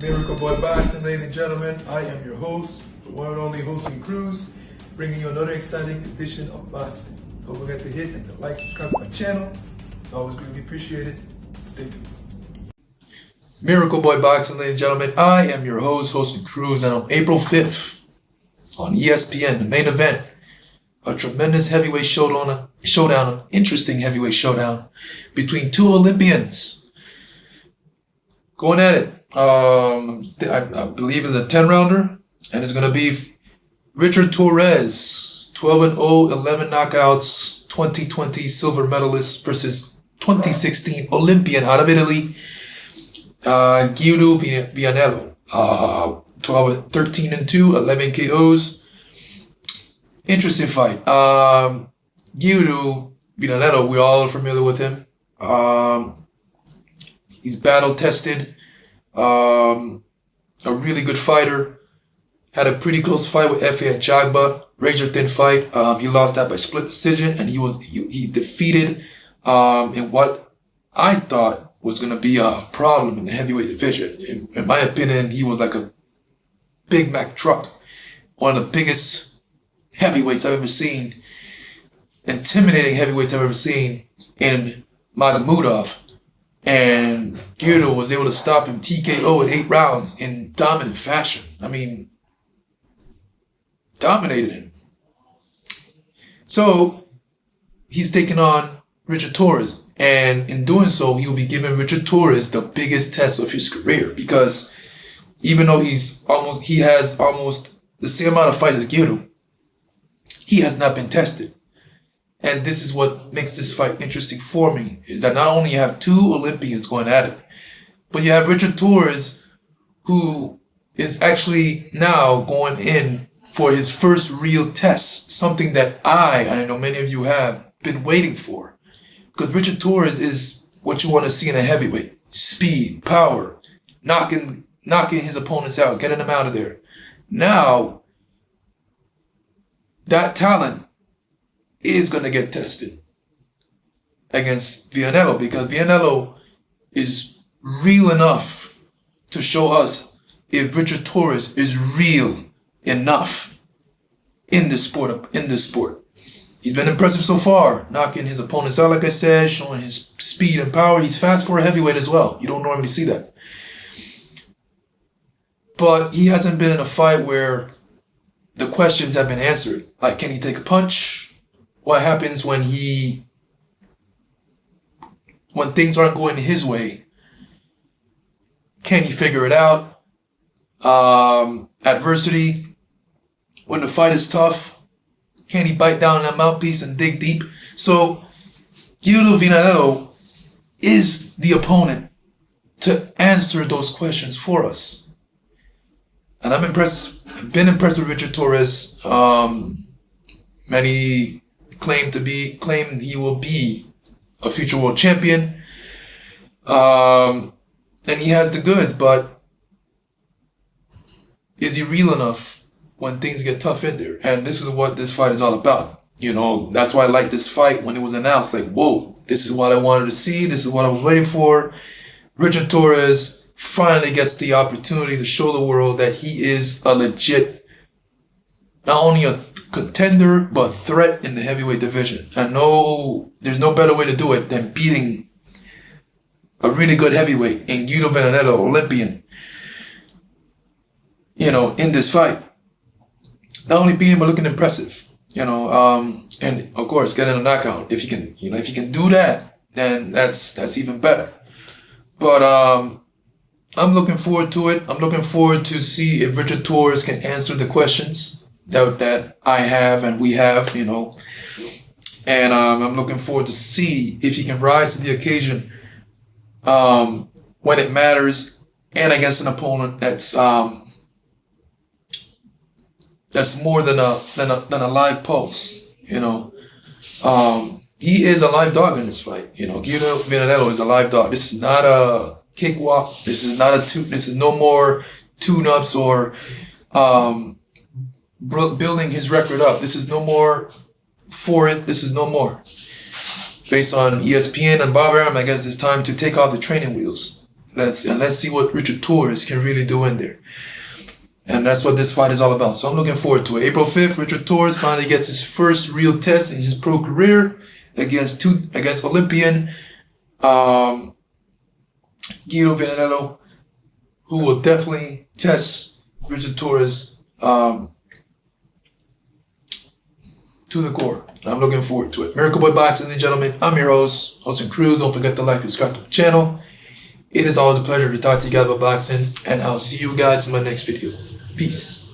Miracle Boy Boxing, ladies and gentlemen. I am your host, the one and only hosting Cruz, bringing you another exciting edition of boxing. Don't forget to hit and to like, subscribe to my channel. It's always greatly appreciated. Stay tuned. Miracle Boy Boxing, ladies and gentlemen. I am your host, hosting Cruz, and on April 5th on ESPN, the main event, a tremendous heavyweight showdown, an interesting heavyweight showdown between two Olympians. Going at it. I believe it's a 10-rounder, and it's going to be Richard Torrez, 12-0, 11 knockouts, 2020 silver medalist versus 2016 Olympian out of Italy, Guido Vianello, 13-2, 11 KOs. Interesting fight. Guido Vianello, we're all familiar with him. He's battle tested. A really good fighter. Had a pretty close fight with F.A. Jagba, razor thin fight. He lost that by split decision, and he defeated in what I thought was going to be a problem in the heavyweight division. In my opinion, he was like a Big Mac truck, one of the biggest heavyweights I've ever seen, intimidating heavyweights I've ever seen in Magomedov. And Guido was able to stop him TKO in 8 rounds in dominant fashion. I mean, dominated him. So he's taking on Richard Torrez, and in doing so, he will be giving Richard Torrez the biggest test of his career, because even though he has almost the same amount of fights as Guido, he has not been tested. And this is what makes this fight interesting for me, is that not only you have two Olympians going at it, but you have Richard Torrez, who is actually now going in for his first real test, something that I know many of you have been waiting for. Because Richard Torrez is what you want to see in a heavyweight. Speed, power, knocking his opponents out, getting them out of there. Now, that talent is going to get tested against Vianello, because Vianello is real enough to show us if Richard Torrez is real enough in this sport. He's been impressive so far, knocking his opponents out, like I said, showing his speed and power. He's fast for a heavyweight as well. You don't normally see that. But he hasn't been in a fight where the questions have been answered. Like, can he take a punch? What happens when things aren't going his way? Can he figure it out? Adversity, when the fight is tough, can he bite down that mouthpiece and dig deep? So Guido Vianello is the opponent to answer those questions for us. And I'm impressed. I've been impressed with Richard Torrez. Many claim he will be a future world champion. And he has the goods, but is he real enough when things get tough in there? And this is what this fight is all about. You know, that's why I like this fight when it was announced. Like, whoa, this is what I wanted to see. This is what I was waiting for. Richard Torrez finally gets the opportunity to show the world that he is a legit, not only a contender, but threat in the heavyweight division. And there's no better way to do it than beating a really good heavyweight in Guido Vianello, Olympian, in this fight. Not only beating him, but looking impressive, and of course getting a knockout. If he can do that, then that's even better. But I'm looking forward to it. I'm looking forward to see if Richard Torrez can answer the questions that I have and we have, and I'm looking forward to see if he can rise to the occasion when it matters, and against an opponent that's more than a live pulse. He is a live dog in this fight. Guido Vianello is a live dog. This is not a cakewalk. This is no more tune-ups or building his record up. This is no more for it. This is no more. Based on ESPN and Bob Arum, I guess it's time to take off the training wheels. Let's see what Richard Torrez can really do in there. And that's what this fight is all about. So I'm looking forward to it. April 5th, Richard Torrez finally gets his first real test in his pro career against Olympian Guido Vianello, who will definitely test Richard Torrez to the core. I'm looking forward to it. Miracle Boy Boxing, ladies and gentlemen. I'm your host, Austin Cruz. Don't forget to like and subscribe to the channel. It is always a pleasure to talk to you guys about boxing, and I'll see you guys in my next video. Peace.